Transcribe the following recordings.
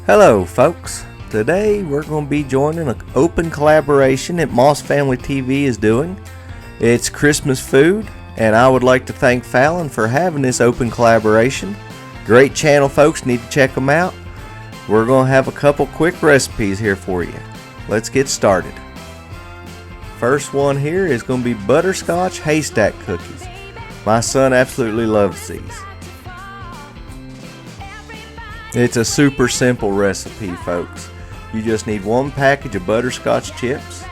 Hello folks, today we're going to be joining an open collaboration that Moss Family TV is doing. It's Christmas food, and I would like to thank Fallon for having this open collaboration. Great channel folks, need to check them out. We're going to have a couple quick recipes here for you. Let's get started. First one here is going to be Butterscotch Haystack Cookies. My son absolutely loves these. It's a super simple recipe, folks. You just need one package of butterscotch chips,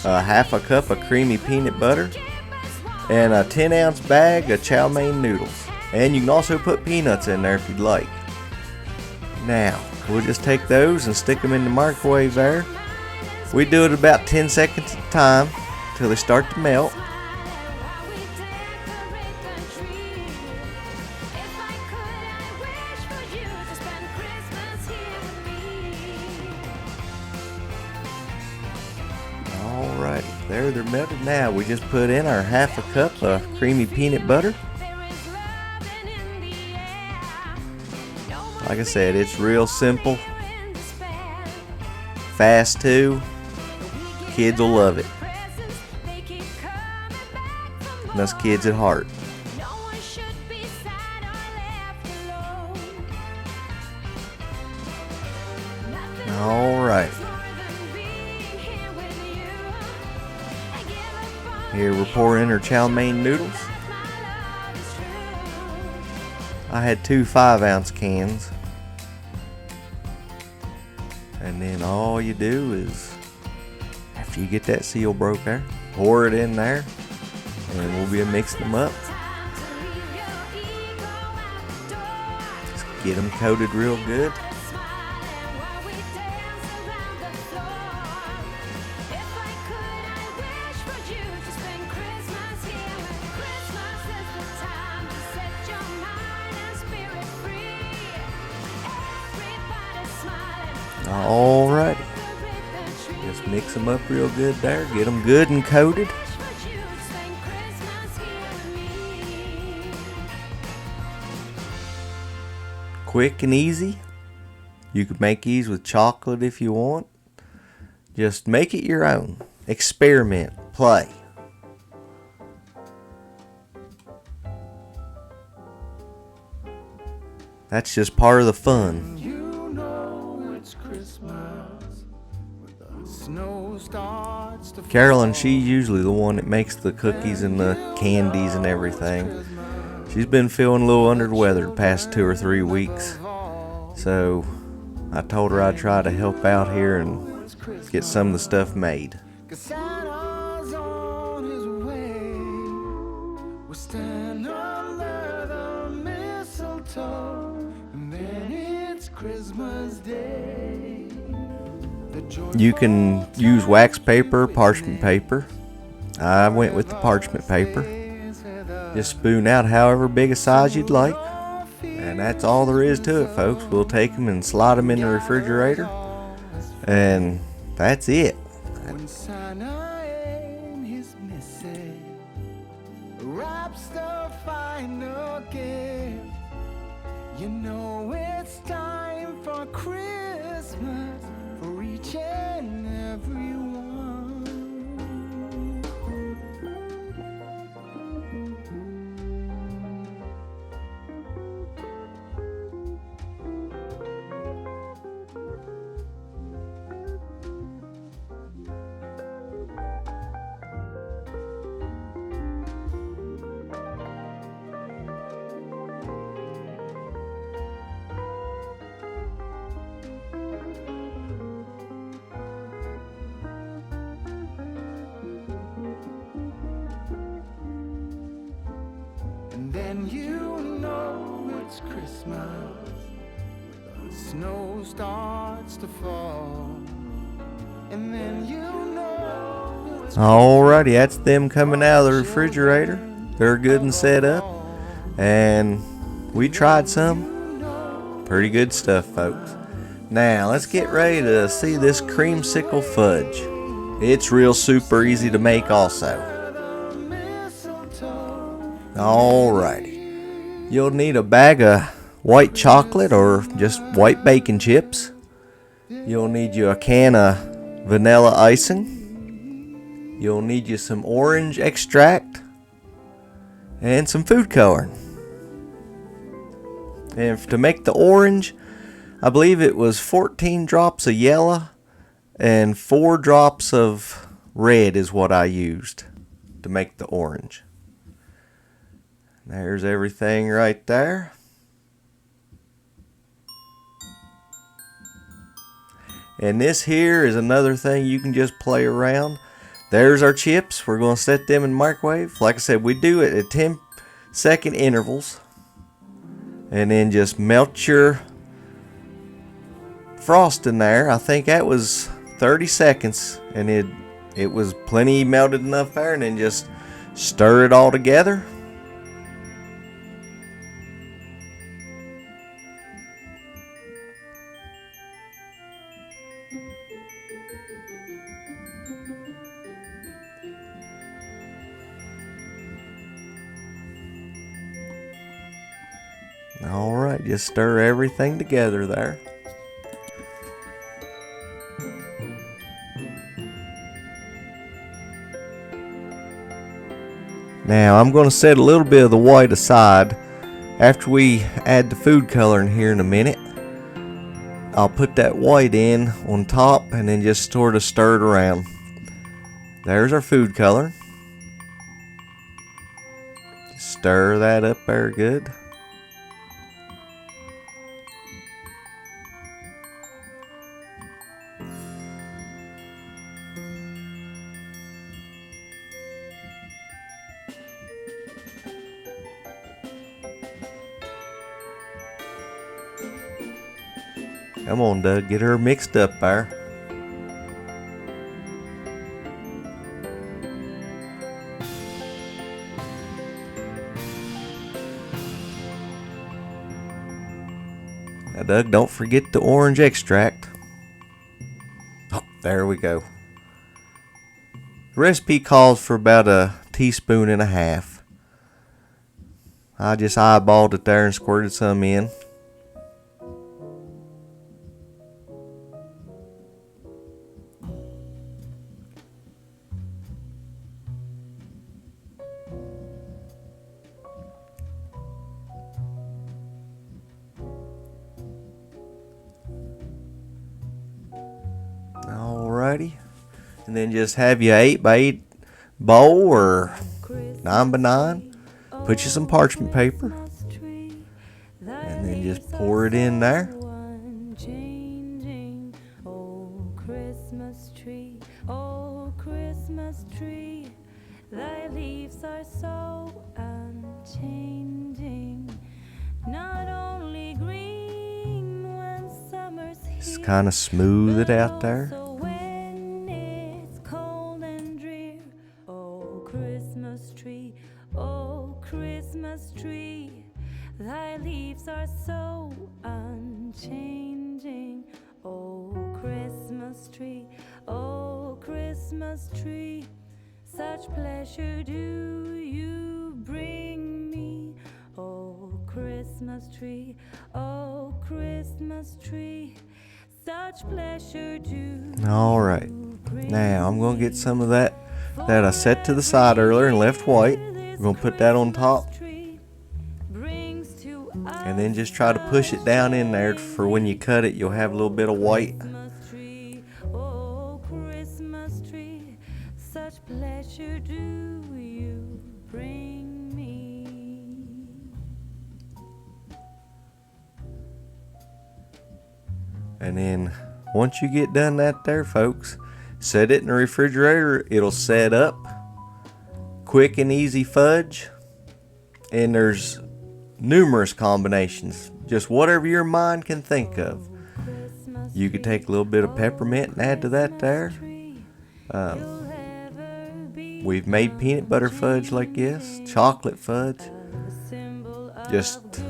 half a cup of creamy peanut butter, and a 10-ounce bag of chow mein noodles. And you can also put peanuts in there if you'd like. Now, we'll just take those and stick them in the microwave there. We do it about 10 seconds at a time until they start to melt. Alrighty, there they're melted. Now we just put in our half a cup of creamy peanut butter. Like I said, it's real simple, fast too. Kids will love it. And us kids at heart. Alright. Here we're pouring our chow mein noodles. I had two 5-ounce cans. And then all you do is, after you get that seal broke there, pour it in there, and we'll be mixing them up. Just get them coated real good. Alrighty, just mix them up real good there, get them good and coated. Quick and easy. You could make these with chocolate if you want. Just make it your own. Experiment, play. That's just part of the fun. Carolyn, she's usually the one that makes the cookies and the candies and everything. She's been feeling a little under the weather the past 2 or 3 weeks. So I told her I'd try to help out here and get some of the stuff made. You can use wax paper, parchment paper. I went with the parchment paper. Just spoon out however big a size you'd like. And that's all there is to it, folks. We'll take them and slide them in the refrigerator. And that's it. You know it's time for Christmas for each and every one. Then you know it's Christmas, the snow starts to fall, and then you know it's alrighty, that's them coming out of the refrigerator. They're good and set up, and we tried some. Pretty good stuff, folks. Now let's get ready to see this creamsicle fudge. It's real super easy to make also. Alrighty, you'll need a bag of white chocolate or just white bacon chips, You'll need you a can of vanilla icing. You'll need you some orange extract and some food coloring. And to make the orange, I believe it was 14 drops of yellow and 4 drops of red is what I used to make the orange. There's everything right there. And this here is another thing you can just play around. There's our chips. We're going to set them in the microwave. Like I said, we do it at 10-second intervals. And then just melt your frost in there. I think that was 30 seconds. And it was plenty melted enough there. And then just stir it all together. Alright, just stir everything together there. Now I'm going to set a little bit of the white aside. After we add the food coloring here in a minute, I'll put that white in on top and then just sort of stir it around. There's our food coloring. Just stir that up there good. Come on, Doug, get her mixed up there. Now, Doug, don't forget the orange extract. Oh, there we go. The recipe calls for about 1.5 teaspoons. I just eyeballed it there and squirted some in. Alrighty, and then just have your 8x8 bowl or 9x9. Put you some parchment paper, and then just pour it in there. Oh, Christmas tree, thy leaves are so unchanging. Not only green when summer's here, Just kind of smooth it out there. so when it's cold and drear. Oh, Christmas tree, thy leaves are so unchanging. Oh, Christmas tree, such pleasure do you bring me. Oh, Christmas tree, such pleasure do. Alright, now I'm going to get some of that I set to the side earlier and left white. We're going to put that on top. And then just try to push it down in there for when you cut it, you'll have a little bit of white. Oh, Christmas tree, such pleasure do you bring me. And then once you get done that there, folks, set it in the refrigerator. It'll set up. Quick and easy fudge. And there's numerous combinations. Just whatever your mind can think of. You could take a little bit of peppermint and add to that there. We've made peanut butter fudge like this. Chocolate fudge. Just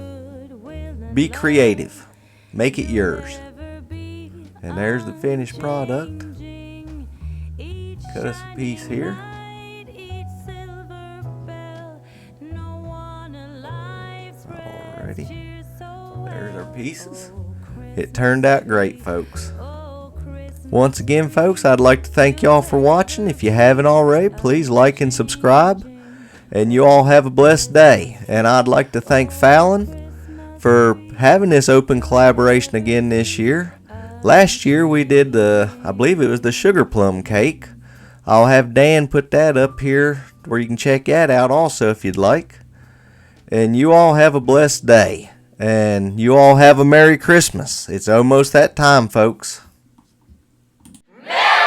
be creative. Make it yours. And there's the finished product. Cut us a piece here. Alrighty. There's our pieces. It turned out great, folks. Once again, folks, I'd like to thank y'all for watching. If you haven't already, please like and subscribe. And you all have a blessed day. And I'd like to thank Fallon for having this open collaboration again this year. Last year we did I believe it was the sugar plum cake. I'll have Dan put that up here where you can check that out also if you'd like. And you all have a blessed day. And you all have a Merry Christmas. It's almost that time, folks. Merry